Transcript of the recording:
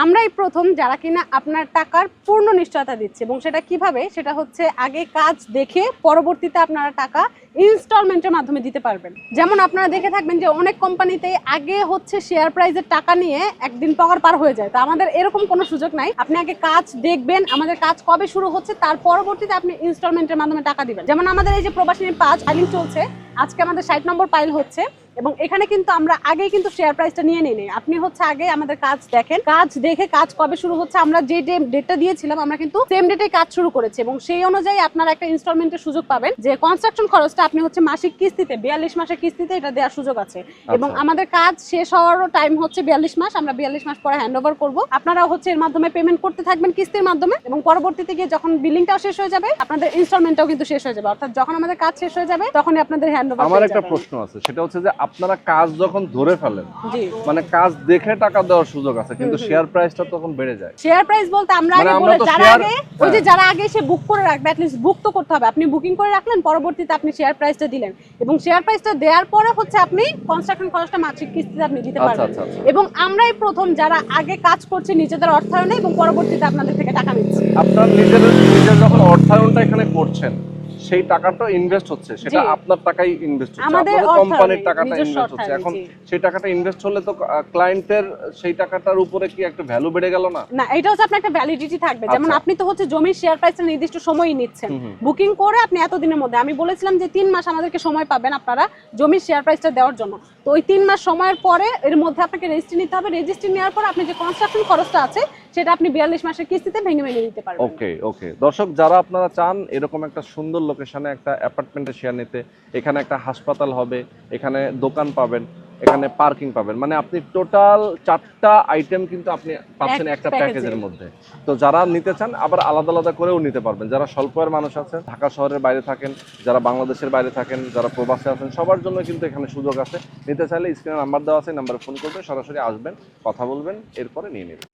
আমরাই প্রথম যারা কিনা আপনার টাকার পূর্ণ নিশ্চয়তা দিচ্ছে, এবং সেটা কিভাবে, সেটা হচ্ছে আগে কাজ দেখে পরবর্তীতে আপনারা টাকা ইনস্টলমেন্টের মাধ্যমে দিতে পারবেন। যেমন আপনারা দেখে থাকবেন যে অনেক কোম্পানিতে আগে হচ্ছে শেয়ার প্রাইজের টাকা নিয়ে একদিন পগার পার হয়ে যায়। তো আমাদের এরকম কোনো সুযোগ নাই। আপনি আগে কাজ দেখবেন, আমাদের কাজ কবে শুরু হচ্ছে, তার পরবর্তীতে আপনি ইনস্টলমেন্টের মাধ্যমে টাকা দিবেন। যেমন আমাদের এই যে প্রবাসী 5 ফাইলিং চলছে, আজকে আমাদের 60 নম্বর ফাইল হচ্ছে, এবং এখানে কিন্তু আমরা আগেই কিন্তু শেয়ার প্রাইসটা নিয়ে নিই। আপনি হচ্ছে আগে আমাদের কাজ দেখেন, কাজ দেখে কাজ কবে শুরু হচ্ছে, আমরা যে ডেটটা দিয়েছিলাম আমরা কিন্তু সেম ডেটে কাজ শুরু করেছি, এবং সেই অনুযায়ী আপনারা একটা ইনস্টলমেন্টের সুযোগ পাবেন যে কনস্ট্রাকশন খরচটা আপনি হচ্ছে মাসিক কিস্তিতে 42 মাসের কিস্তিতে এটা দেওয়ার সুযোগ আছে। এবং আমাদের কাজ শেষ হওয়ারও টাইম হচ্ছে 42 মাস। আমরা 42 মাস পরে হ্যান্ড ওভার করবো। আপনারা হচ্ছে এর মাধ্যমে পেমেন্ট করতে থাকবেন কিস্তির মাধ্যমে, এবং পরবর্তীতে গিয়ে যখন বিলিংটাও শেষ হয়ে যাবে আপনাদের ইনস্টলমেন্টটাও কিন্তু শেষ হয়ে যাবে। অর্থাৎ যখন আমাদের কাজ শেষ হয়ে যাবে তখনই আপনাদের হ্যান্ড ওভার। আমার একটা প্রশ্ন আছে, সেটা হচ্ছে যে আপনারা কাজ যখন ধরে ফেলেন, মানে কাজ দেখে টাকা দেওয়ার সুযোগ আছে, কিন্তু শেয়ার প্রাইসটা তখন বেড়ে যায়। শেয়ার প্রাইস বলতে আমরা আগে বলে যারা আগে ওই যে যারা আগে এসে বুক করে রাখবে, অ্যাট লিস্ট বুক তো করতে হবে। আপনি বুকিং করে রাখলেন, পরবর্তীতে আপনি শেয়ার প্রাইসটা দিলেন, এবং শেয়ার প্রাইসটা দেওয়ার পরে হচ্ছে আপনি কনস্ট্রাকশন খরচটা মাসিক কিস্তিতে আপনি দিতে পারবেন। এবং আমরাই প্রথম যারা আগে কাজ করছে নিজেদের অর্থায়নে, এবং পরবর্তীতে আপনাদের থেকে টাকা নিচ্ছে। আপনার নিজের যখন অর্থায়নটা এখানে করছেন, সেই টাকাটা ইনভেস্ট হচ্ছে, সেটা আপনার টাকাই ইনভেস্ট হচ্ছে, আমাদের কোম্পানির টাকাটা ইনভেস্ট হচ্ছে। এখন সেই টাকাটা ইনভেস্ট হলে তো ক্লায়েন্টের সেই টাকাটার উপরে কি একটা ভ্যালু বেড়ে গেল না? না, এটা হচ্ছে আপনার একটা ভ্যালিডিটি থাকবে। যেমন আপনি তো হচ্ছে জমির শেয়ার প্রাইসটা নির্দিষ্ট সময়ই নিচ্ছেন, বুকিং করে আপনি এতদিনের মধ্যে, আমি বলেছিলাম যে 3 মাস আমাদেরকে সময় পাবেন আপনারা জমির শেয়ার প্রাইসটা দেওয়ার জন্য। তো ওই 3 মাস সময়ের পরে এর মধ্যে আপনাকে রেজিস্ট্রি নিতে হবে। রেজিস্ট্রি নেওয়ার পর আপনি যে কনস্ট্রাকশন খরচটা আছে সেটা আপনি 42 মাসের কিস্তিতে ভেঙে দিতে পারবেন। ওকে দর্শক, যারা আপনারা চান এরকম একটা সুন্দর লোকেশনে একটা অ্যাপার্টমেন্টে শেয়ার নিতে, এখানে একটা হাসপাতাল হবে, এখানে দোকান পাবেন, এখানে পার্কিং পাবেন, মানে আপনি টোটাল 4টা আইটেম কিন্তু আপনি পাচ্ছেন একটা প্যাকেজের মধ্যে। তো যারা নিতে চান আবার আলাদা আলাদা করেও নিতে পারবেন। যারা স্বল্প আয়ের মানুষ আছেন, ঢাকা শহরের বাইরে থাকেন, যারা বাংলাদেশের বাইরে থাকেন, যারা প্রবাসে আছেন, সবার জন্য কিন্তু এখানে সুযোগ আছে। নিতে চাইলে স্ক্রিনে নাম্বার দেওয়া আছে, নাম্বারে ফোন করবেন, সরাসরি আসবেন, কথা বলবেন, এরপরে নিয়ে নেবেন।